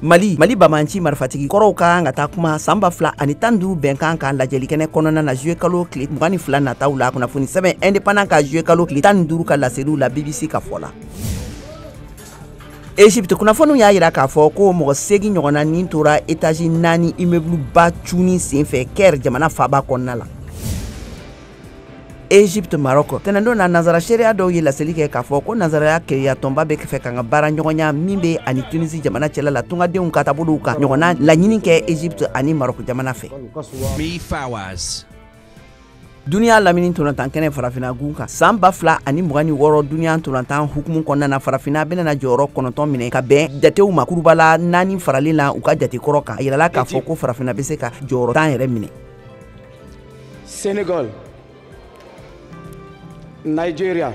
Mali bamanci marifatigi kɔrɔw kan ka taa kuma samba fila ani tan duuru bɛnkan kan lajɛlikɛnɛ kɔnɔna na juillet kalo tile 22 nataw la kunnafoni sɛbɛn indépendant ka juillet kalo tile 15 ka laseliw la BBC ka fɔ la. Égypte kunnafoniw y'a yira k'a fɔ ko mɔgɔ 8 ɲɔgɔnna nin tora étage 4 immeuble ba cuni senfɛ Caire jamana faaba kɔnɔna la. Égypte Maroc tɛnɛndon na nanzara seereya dɔw ye laseli kɛ k'a fɔ ko nanzaraya kɛya tɔnba bɛ fɛ ka baara ɲɔgɔnya min bɛ ani Tunisie jamana cɛla la tungadenw ka taabolow kan ɲɔgɔnna laɲini kɛ Égypte ani Maroc jamana fɛ. Duniya lamini ntolantan kɛnɛ farafina gun kan san 2026 duniya ntolantan hukumu kɔnɔna farafina bɛna jɔyɔrɔ 9 minɛ ka bɛn jatew ma kurubala 4 faralen la u ka jate kɔrɔ kan a yirala k'a fɔ ko farafina bɛ se ka jɔyɔrɔ 10 yɛrɛ minɛ. Sénégal, Nigeria,